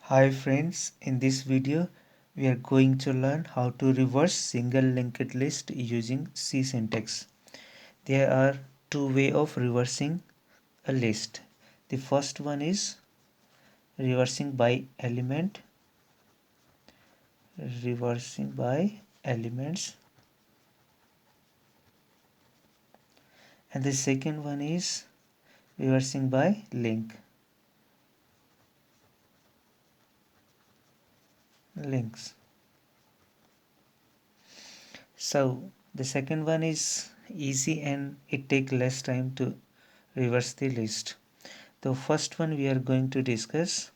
Hi friends, in this video we are going to learn how to reverse single linked list using C syntax. There are two ways of reversing a list. The first one is reversing by element, reversing by elements, and the second one is reversing by links. So the second one is easy and it takes less time to reverse the list. The first one we are going to discuss.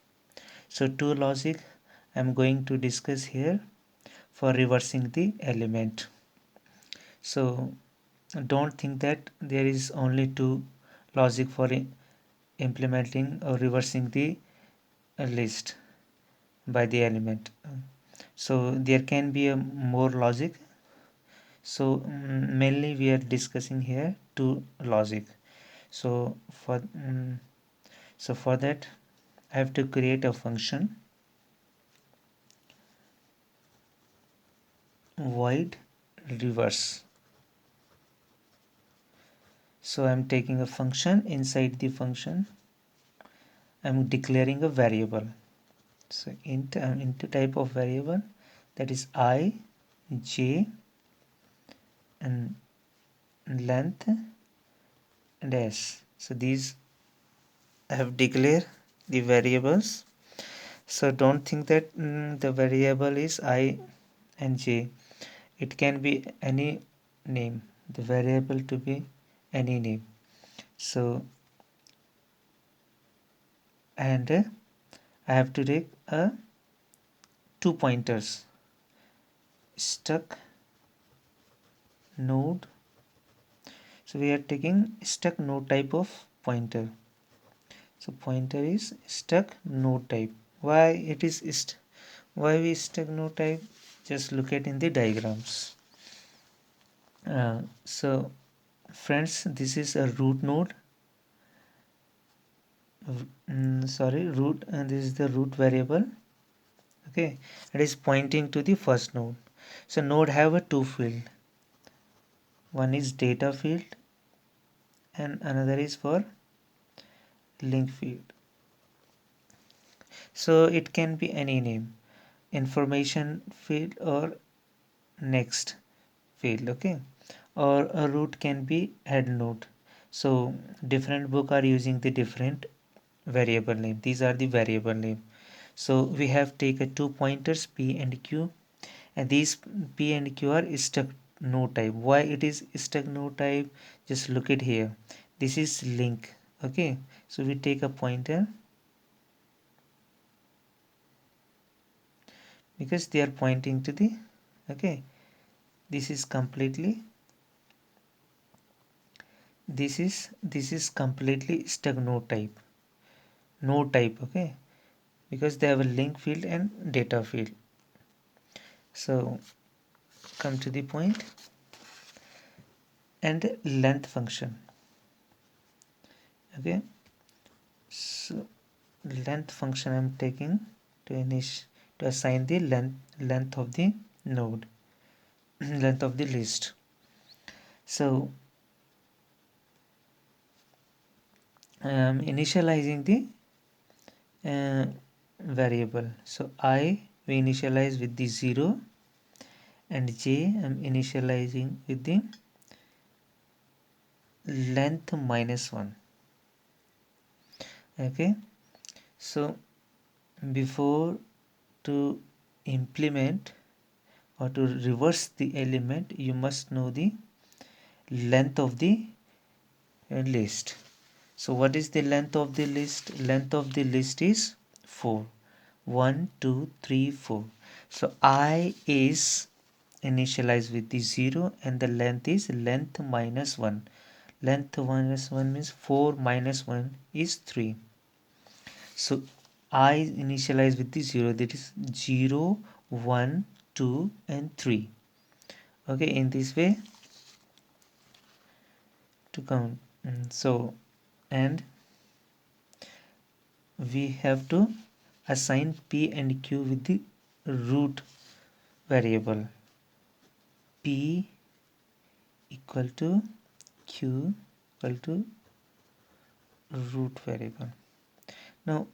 So two logic I'm going to discuss here for reversing the element. So don't think that there is only two logic for implementing or reversing the list by the element. So there can be a more logic. So mainly we are discussing here two logic. So for that I have to create a function void reverse. So I'm taking a function. Inside the function I'm declaring a variable. So int into type of variable, that is I, j, and length and s. So these I have declared the variables. So don't think that the variable is I and j. It can be any name. The variable to be any name. So and I have to take two pointers, struct node. So we are taking struct node type of pointer. So pointer is struct node type. Why it is why we struct node type? Just look at in the diagrams. So friends, this is a root node. Root, and this is the root variable. Okay, it is pointing to the first node. So node have a two field. One is data field and another is for link field. So it can be any name, information field or next field, okay, or a root can be head node. So different book are using the different variable name. These are the variable name. So we have taken two pointers p and q, and these p and q are struct node type. Why it is struct node type? Just look at here. This is link. Okay, so we take a pointer because they are pointing to the, okay, this is completely, this is completely struct node type, okay, because they have a link field and data field. So come to the point, and length function, okay. So length function I'm taking to assign the length of the node, length of the list. So I'm initializing the variable. So I we initialize with the 0 and j I'm initializing with the length -1. Okay, so before to implement or to reverse the element, you must know the length of the list. So what is the length of the list? Length of the list is 4. 1 2 3 4. So I is initialized with the 0 and the length is length -1. Length -1 means 4 minus 1 is 3. So I initialize with the 0, that is 0 1 2 and 3. Okay, in this way to count. So and we have to assign p and q with the root variable. P equal to q equal to root variable. Now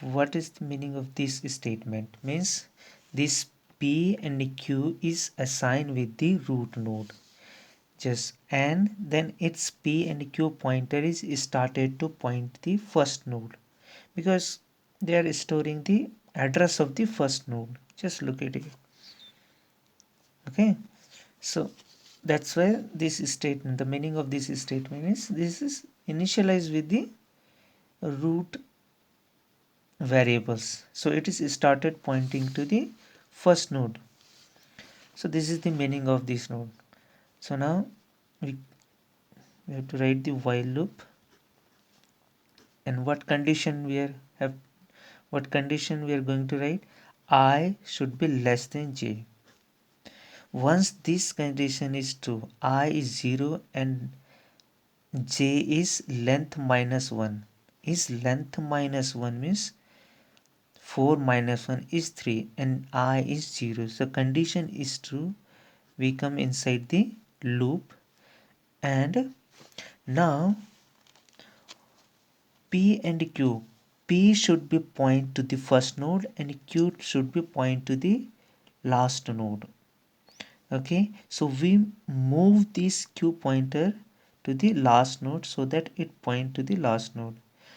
what is the meaning of this statement? Means this p and q is assigned with the root node, just, and then its p and q pointer is started to point the first node, because they are storing the address of the first node. Just look at it. Okay, so that's why this statement, the meaning of this statement is this is initialized with the root variables, so it is started pointing to the first node. So this is the meaning of this node. So now we have to write the while loop, and what condition we are going to write? I should be less than j. Once this condition is true, I is 0 and j is length minus 1. Is length minus 1 means 4 minus 1 is 3 and I is 0. So condition is true. We come inside the loop, and now p and q. P should be point to the first node and q should be point to the last node. Okay, so we move this q pointer to the last node so that it point to the last node.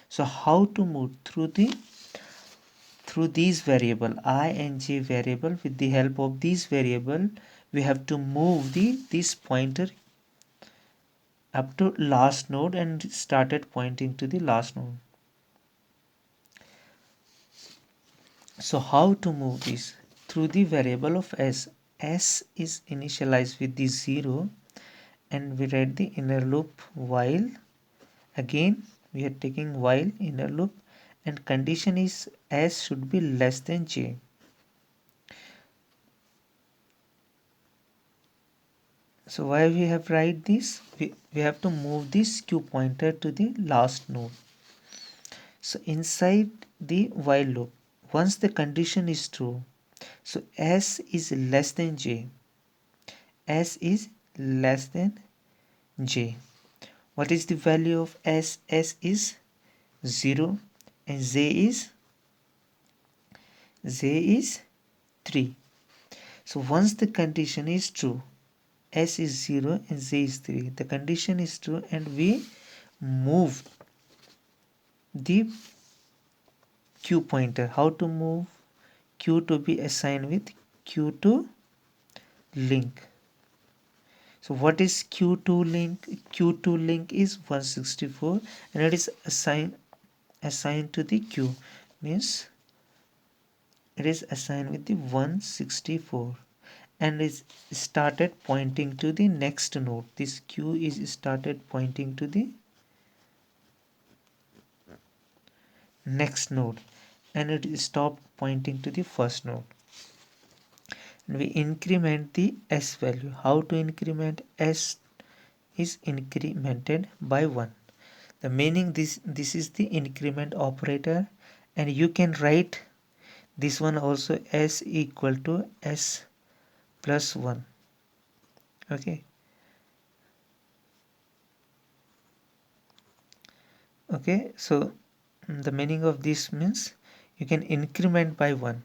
So how to move? Through these variable I and j variable. With the help of these variable we have to move this pointer up to last node and started pointing to the last node. So how to move this? Through the variable of s. S is initialized with the 0, and we write the inner loop while. Again we are taking while inner loop, and condition is s should be less than j. So why we have write this? We have to move this q pointer to the last node. So inside the while loop, once the condition is true, so s is less than j. S is less than j. What is the value of s? S is 0 and j is 3. So once the condition is true, s is 0 and j is 3. The condition is true and we move the q pointer. How to move? Q to be assigned with q2 link. So what is q2 link? Q2 link is 164 and it is assigned to the q, means it is assigned with the 164 and is started pointing to the next node. This q is started pointing to the next node and it stopped pointing to the first node. And we increment the s value. How to increment? S is incremented by 1. The meaning this is the increment operator, and you can write this one also s equal to s plus 1. Okay, so the meaning of this means you can increment by 1.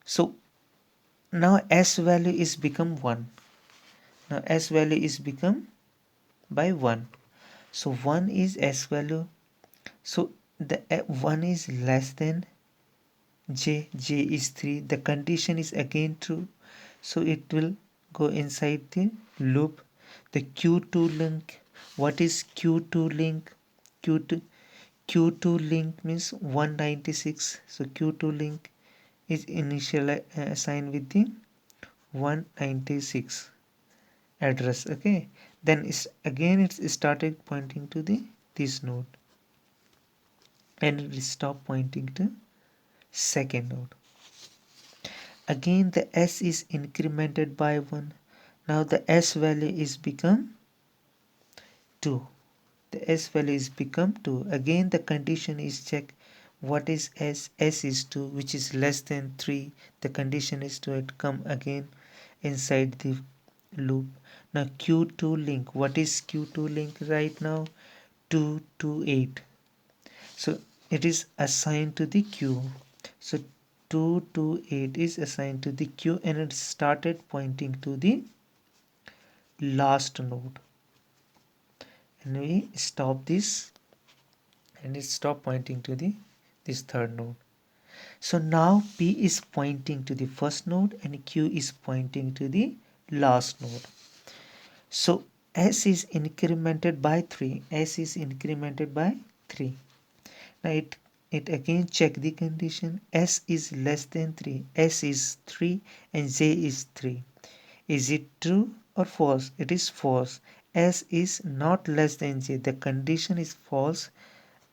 So now s value is become 1. Now s value is become by 1. So 1 is s value. So the 1 is less than j. J is 3. The condition is again true, so it will go inside the loop. The q2 link. What is q2 link? q2 link means 196. So q2 link is initially assigned with the 196 address. Okay, then it's started pointing to the this node and it will stop pointing to second node. Again the s is incremented by 1. Now the s value is become 2. The s value is become 2. Again the condition is checked. What is s? S is 2, which is less than 3. The condition is to come again inside the loop. Now q2 link, what is q2 link right now? 2 to 8. So it is assigned to the q. So 2 to 8 is assigned to the q, and it started pointing to the last node. And we stop this, and it stopped pointing to this third node. So now P is pointing to the first node and Q is pointing to the last node. So S is incremented by 3. S is incremented by 3. Now it again check the condition. S is less than 3. S is 3 and J is 3. Is it true or false? It is false. S is not less than J. The condition is false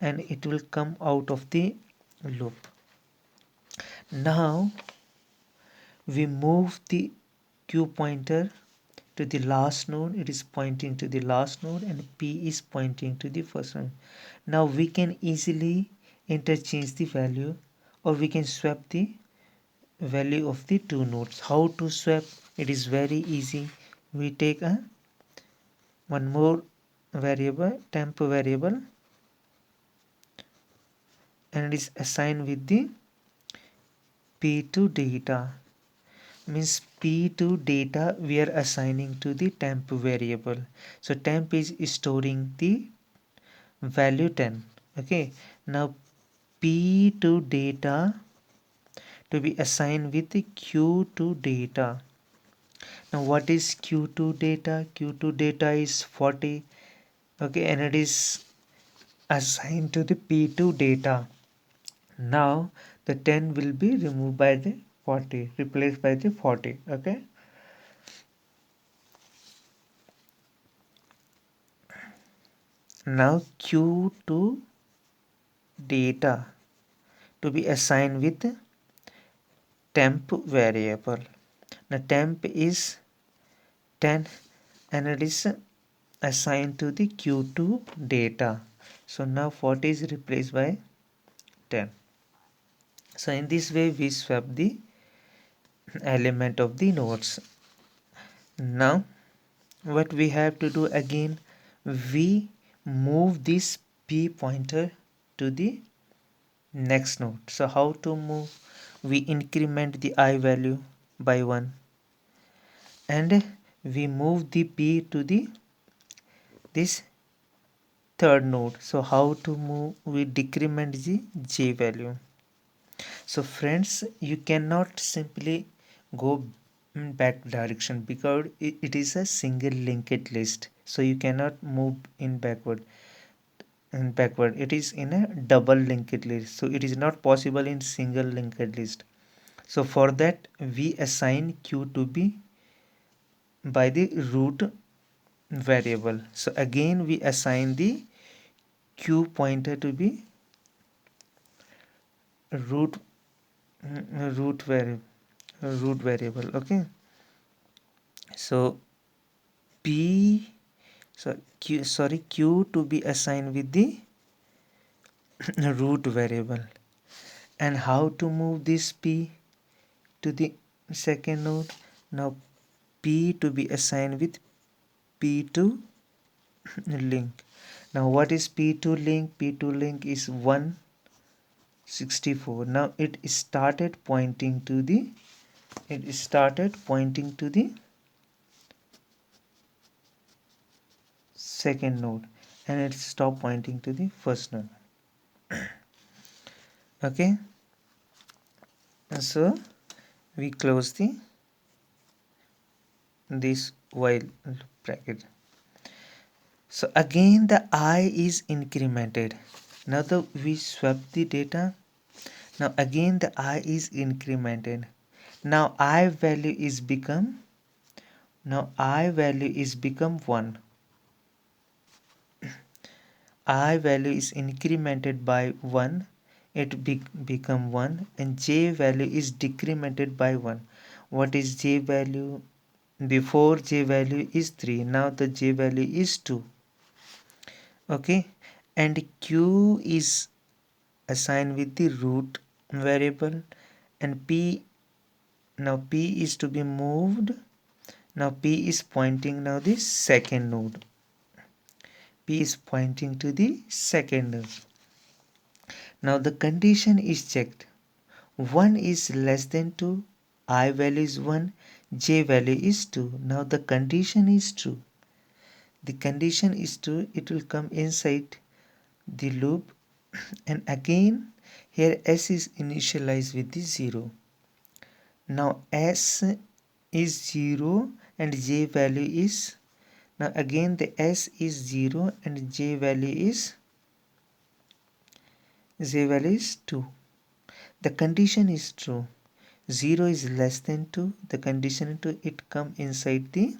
and it will come out of the loop. Now we move the Q pointer to the last node. It is pointing to the last node and P is pointing to the first node. Now we can easily interchange the value, or we can swap the value of the two nodes. How to swap? It is very easy. We take one more variable, temp variable, and it is assigned with the p2 data. Means p2 data we are assigning to the temp variable. So temp is storing the value 10. Okay, now p2 data to be assigned with the q2 data. Now what is q2 data? Q2 data is 40. Okay, and it is assigned to the p2 data. Now the 10 will be removed by the 40, replaced by the 40. Okay, now q2 data to be assigned with temp variable. Now temp is 10 and it is assigned to the q2 data. So now 40 is replaced by 10. So in this way we swap the element of the nodes. Now what we have to do again, we move this p pointer to the next node. So how to move? We increment the I value by 1 and we move the p to the this third node. So how to move? We decrement the j value. So friends, you cannot simply go back direction because it is a single linked list, so you cannot move in backward. It is in a double linked list, so it is not possible in single linked list. So for that we assign q to be by the root variable. So again we assign the q pointer to be root root variable. Okay, so p q to be assigned with the root variable. And how to move this p to the second node? Now p to be assigned with p2 link. Now what is p2 link? P2 link is 164. Now it started pointing to the second node and it stopped pointing to the first node. Okay, so we close this while bracket. So again the I is incremented. Now we swap the data. Now again the I is incremented. Now I value is become 1. I value is incremented by 1, it become 1, and j value is decremented by 1. What is j value? Before j value is 3, now the j value is 2. Okay, and q is assigned with the root variable, and p, now p is to be moved. Now p is pointing now the second node. P is pointing to the second node. Now the condition is checked. 1 is less than 2, I value is 1, j value is 2. Now the condition is true. The condition is true, it will come inside the loop, and again here s is initialized with the 0. Now s is 0 and j value is, now again the s is 0 and j value is 2. The condition is true. 0 is less than 2. The condition to it come inside the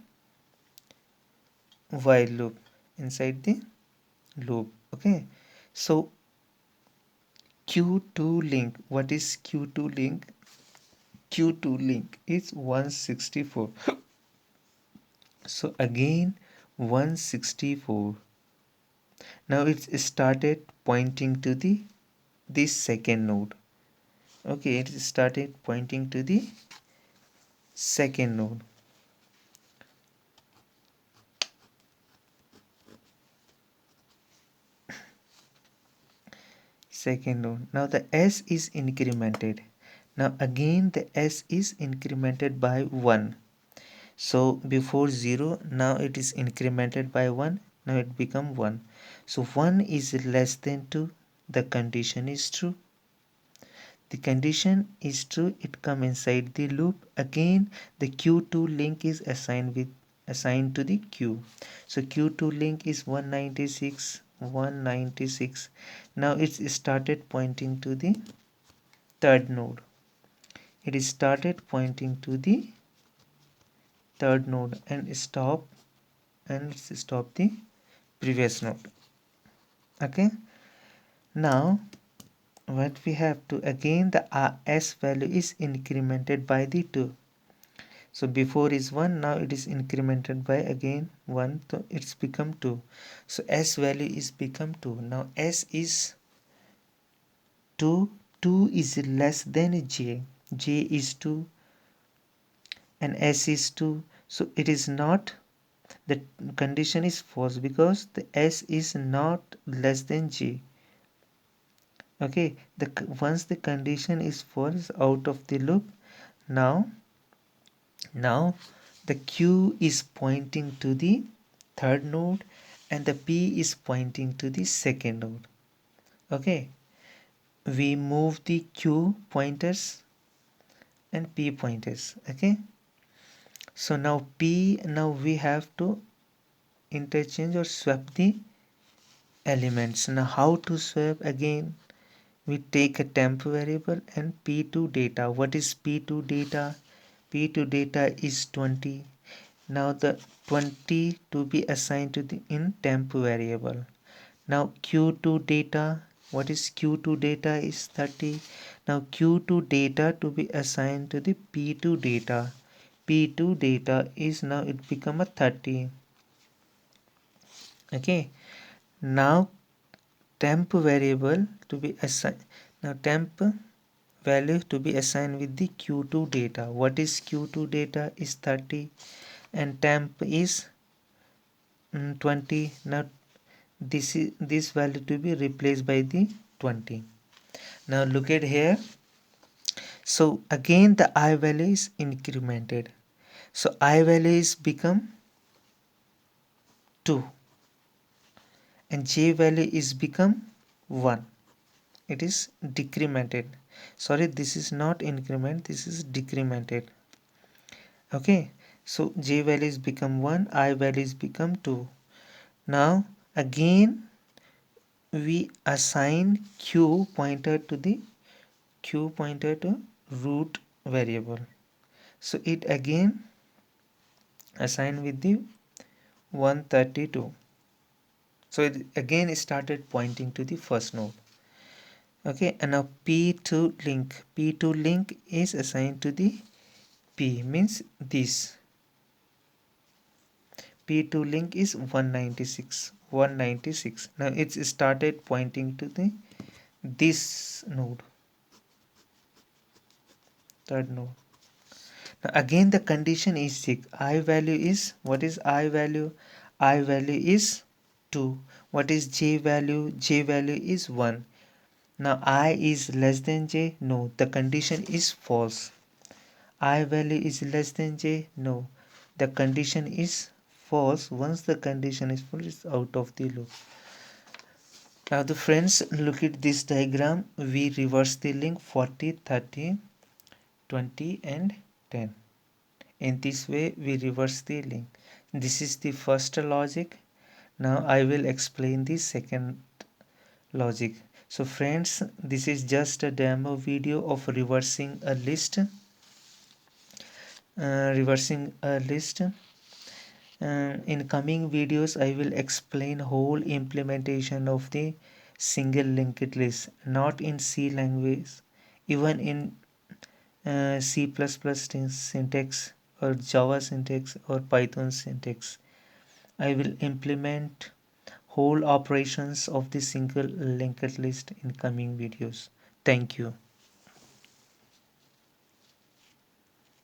while loop. Inside the loop. Okay. So Q2 link. What is Q2 link? Q2 link is 164. So again 164. Now it's started pointing to the this second node. Okay, it started pointing to the second node. Second node. Now the s is incremented. Now again the s is incremented by 1. So before 0, now it is incremented by 1. Now it become 1. So 1 is less than 2. The condition is true. The condition is true, it come inside the loop. Again the q2 link is assigned to the q. So q2 link is 196. Now it's started pointing to the third node. It is started pointing to the third node and stop the previous node. Okay, now what we have to, again the s value is incremented by the 2. So before is 1, now it is incremented by again 1, so it's become 2. So s value is become 2. Now s is 2. 2 is less than j. J is 2 and s is 2. So it is not, the condition is false because the s is not less than j. Okay, once the condition is false, out of the loop. Now the q is pointing to the third node and the p is pointing to the second node. Okay, we move the q pointers and p pointers. Okay, so now now we have to interchange or swap the elements. Now how to swap? Again we take a temp variable and p2 data. What is p2 data? P2 data is 20. Now the 20 to be assigned to the in temp variable. Now q2 data, what is q2 data is 30. Now q2 data to be assigned to the p2 data. P2 data is, now it become a 30. Okay, now temp variable to be assigned, now temp value to be assigned with the q2 data. What is q2 data is 30 and temp is 20. Now this value to be replaced by the 20. Now look at here. So again the I value is incremented. So I value is become 2 and j value is become 1. It is decremented. Sorry, this is not increment, this is decremented. Okay, so j values become 1, I values become 2. Now again we assign q pointer to the root variable. So it again assigned with the 132. So it again started pointing to the first node. Okay, and now p2 link is assigned to the p, means this p2 link is 196. Now it's started pointing to the this node, third node. Now again the condition is check. I value is, what is I value? I value is 2. What is j value? J value is 1. Now I is less than j? No, the condition is false. I value is less than j? No, the condition is false. Once the condition is false, it's out of the loop. Now the friends, look at this diagram. We reverse the link 40, 30, 20 and 10. In this way we reverse the link. This is the first logic. Now I will explain the second logic. So friends, this is just a demo video of reversing a list. In coming videos I will explain whole implementation of the single linked list, not in C language, even in C++ syntax or Java syntax or Python syntax. I will implement whole operations of the single linked list in coming videos. Thank you.